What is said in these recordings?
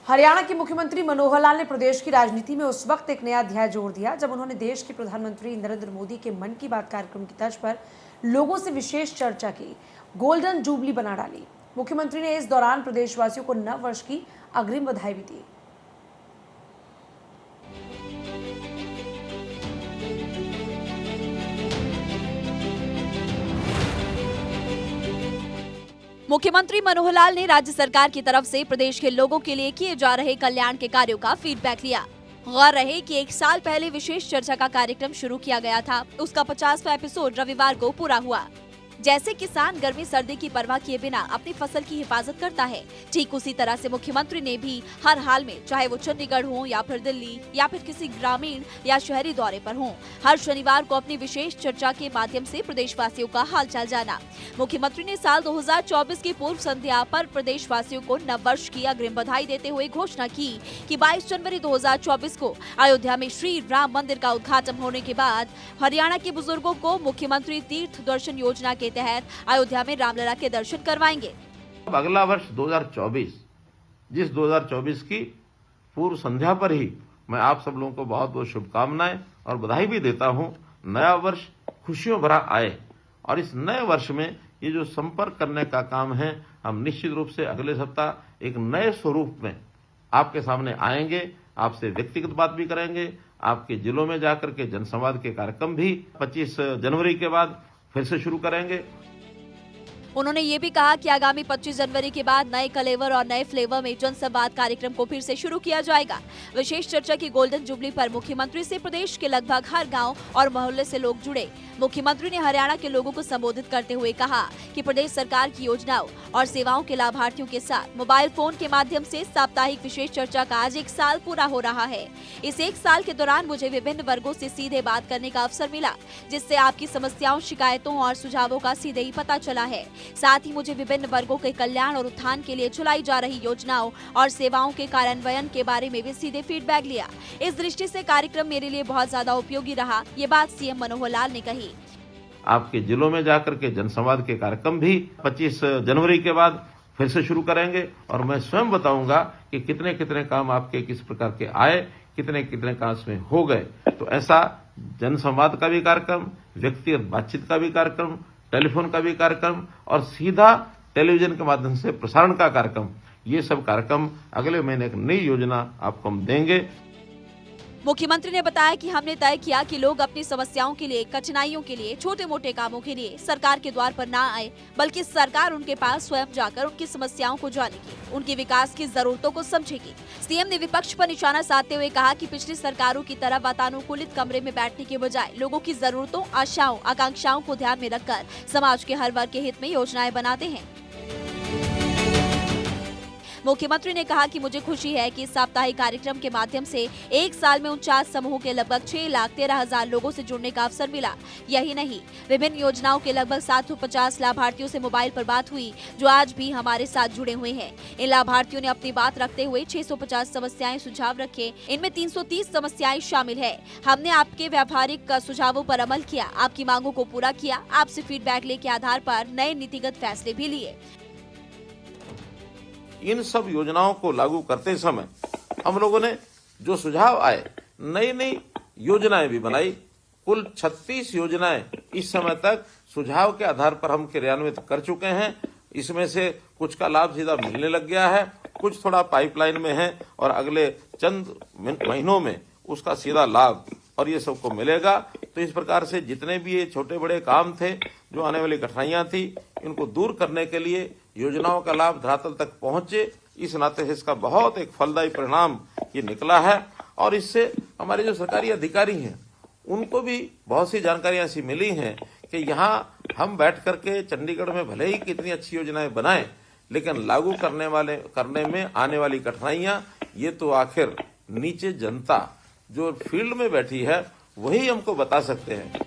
हरियाणा के मुख्यमंत्री मनोहर लाल ने प्रदेश की राजनीति में उस वक्त एक नया अध्याय जोड़ दिया जब उन्होंने देश के प्रधानमंत्री नरेंद्र मोदी के मन की बात कार्यक्रम की तर्ज पर लोगों से विशेष चर्चा की गोल्डन जुबली बना डाली। मुख्यमंत्री ने इस दौरान प्रदेशवासियों को नव वर्ष की अग्रिम बधाई भी दी। मुख्यमंत्री मनोहर लाल ने राज्य सरकार की तरफ से प्रदेश के लोगों के लिए किए जा रहे कल्याण के कार्यों का फीडबैक लिया। गौर रहे कि 1 साल पहले विशेष चर्चा का कार्यक्रम शुरू किया गया था, उसका 50वां एपिसोड रविवार को पूरा हुआ। जैसे किसान गर्मी सर्दी की परवाह किए बिना अपनी फसल की हिफाजत करता है, ठीक उसी तरह से मुख्यमंत्री ने भी हर हाल में, चाहे वो चंडीगढ़ हो या फिर दिल्ली या फिर किसी ग्रामीण या शहरी दौरे पर हो, हर शनिवार को अपनी विशेष चर्चा के माध्यम से प्रदेशवासियों का हालचाल जाना। मुख्यमंत्री ने साल 2024 की पूर्व संध्या पर प्रदेशवासियों को नव वर्ष की अग्रिम बधाई देते हुए घोषणा की कि 22 जनवरी 2024 को अयोध्या में श्री राम मंदिर का उद्घाटन होने के बाद हरियाणा के बुजुर्गों को मुख्यमंत्री तीर्थ दर्शन योजना के तहत अयोध्या में रामलला के दर्शन करवाएंगे। अगला वर्ष 2024, जिस 2024 की पूर्व संध्या पर ही मैं आप सब लोगों को बहुत बहुत शुभकामनाएं और बधाई भी देता हूं। नया वर्ष खुशियों भरा आए और इस नए वर्ष में ये जो संपर्क करने का काम है, हम निश्चित रूप से अगले सप्ताह एक नए स्वरूप में आपके सामने आएंगे, आपसे व्यक्तिगत बात भी करेंगे, आपके जिलों में जाकर के जनसंवाद के कार्यक्रम भी 25 जनवरी के बाद फिर से शुरू करेंगे। उन्होंने ये भी कहा कि आगामी 25 जनवरी के बाद नए कलेवर और नए फ्लेवर में जनसंवाद कार्यक्रम को फिर से शुरू किया जाएगा। विशेष चर्चा की गोल्डन जुबली पर मुख्यमंत्री से प्रदेश के लगभग हर गांव और मोहल्ले से लोग जुड़े। मुख्यमंत्री ने हरियाणा के लोगों को संबोधित करते हुए कहा कि प्रदेश सरकार की योजनाओं और सेवाओं के लाभार्थियों के साथ मोबाइल फोन के माध्यम से साप्ताहिक विशेष चर्चा का आज 1 साल पूरा हो रहा है। इस 1 साल के दौरान मुझे विभिन्न वर्गों से सीधे बात करने का अवसर मिला, जिससे आपकी समस्याओं, शिकायतों और सुझावों का सीधे ही पता चला है। साथ ही मुझे विभिन्न वर्गों के कल्याण और उत्थान के लिए चलाई जा रही योजनाओं और सेवाओं के कार्यान्वयन के बारे में भी सीधे फीडबैक लिया। इस दृष्टि से कार्यक्रम मेरे लिए बहुत ज्यादा उपयोगी रहा, ये बात सीएम मनोहर लाल ने कही। आपके जिलों में जाकर के जनसंवाद के कार्यक्रम भी 25 जनवरी के बाद फिर से शुरू करेंगे और मैं स्वयं बताऊंगा कि कितने कितने काम आपके किस प्रकार के आए, कितने कितने काम इसमें हो गए। तो ऐसा जनसंवाद का भी कार्यक्रम, व्यक्तिगत बातचीत का भी कार्यक्रम, टेलीफोन का भी कार्यक्रम और सीधा टेलीविजन के माध्यम से प्रसारण का कार्यक्रम, ये सब कार्यक्रम अगले महीने एक नई योजना आपको हम देंगे। मुख्यमंत्री ने बताया कि हमने तय किया कि लोग अपनी समस्याओं के लिए, कठिनाइयों के लिए, छोटे मोटे कामों के लिए सरकार के द्वार पर ना आए, बल्कि सरकार उनके पास स्वयं जाकर उनकी समस्याओं को जानेगी, उनके विकास की जरूरतों को समझेगी। सीएम ने विपक्ष पर निशाना साधते हुए कहा कि पिछली सरकारों की तरह वातानुकूलित कमरे में बैठने के बजाय लोगों की जरूरतों, आशाओं, आकांक्षाओं को ध्यान में रखकर समाज के हर वर्ग के हित में योजनाएं बनाते हैं। मुख्यमंत्री ने कहा कि मुझे खुशी है कि इस साप्ताहिक कार्यक्रम के माध्यम से 1 साल में 49 समूहों के लगभग 6,13,000 लोगों से जुड़ने का अवसर मिला। यही नहीं, विभिन्न योजनाओं के लगभग 750 लाभार्थियों से मोबाइल पर बात हुई, जो आज भी हमारे साथ जुड़े हुए हैं। इन लाभार्थियों ने अपनी बात रखते हुए 650 समस्याएं, सुझाव रखे। इनमें 330 समस्याएं शामिल है। हमने आपके व्यावहारिक सुझावों पर अमल किया, आपकी मांगों को पूरा किया, आपसे फीडबैक लेके आधार पर नए नीतिगत फैसले भी लिए। इन सब योजनाओं को लागू करते समय हम लोगों ने जो सुझाव आए, नई नई योजनाएं भी बनाई। कुल 36 योजनाएं इस समय तक सुझाव के आधार पर हम क्रियान्वित कर चुके हैं। इसमें से कुछ का लाभ सीधा मिलने लग गया है, कुछ थोड़ा पाइपलाइन में है और अगले चंद महीनों में उसका सीधा लाभ और ये सबको मिलेगा। तो इस प्रकार से जितने भी ये छोटे बड़े काम थे, जो आने वाली कठिनाइयां थी, इनको दूर करने के लिए योजनाओं का लाभ धरातल तक पहुंचे। इस नाते से इसका बहुत एक फलदायी परिणाम ये निकला है और इससे हमारे जो सरकारी अधिकारी हैं उनको भी बहुत सी जानकारियां ऐसी मिली हैं कि यहाँ हम बैठ करके चंडीगढ़ में भले ही कितनी अच्छी योजनाएं बनाएं, लेकिन लागू करने में आने वाली कठिनाइयां ये तो आखिर नीचे जनता जो फील्ड में बैठी है वही हमको बता सकते हैं।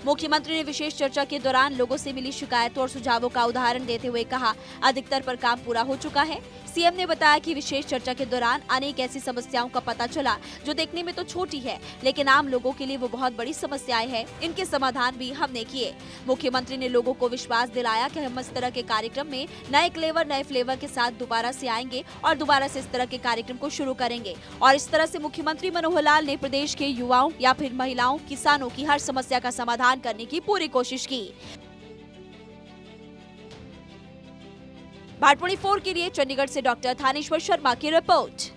मुख्यमंत्री ने विशेष चर्चा के दौरान लोगों से मिली शिकायतों और सुझावों का उदाहरण देते हुए कहा, अधिकतर पर काम पूरा हो चुका है। सीएम ने बताया कि विशेष चर्चा के दौरान अनेक ऐसी समस्याओं का पता चला जो देखने में तो छोटी है, लेकिन आम लोगों के लिए वो बहुत बड़ी समस्याएं हैं। इनके समाधान भी हमने किए। मुख्यमंत्री ने लोगों को विश्वास दिलाया कि हम इस तरह के कार्यक्रम में नए फ्लेवर के साथ दोबारा से आएंगे और दोबारा से इस तरह के कार्यक्रम को शुरू करेंगे। और इस तरह से मुख्यमंत्री मनोहर लाल ने प्रदेश के युवाओं या फिर महिलाओं, किसानों की हर समस्या का समाधान करने की पूरी कोशिश की। भाट 24 के लिए चंडीगढ़ से डॉक्टर थानेश्वर शर्मा की रिपोर्ट।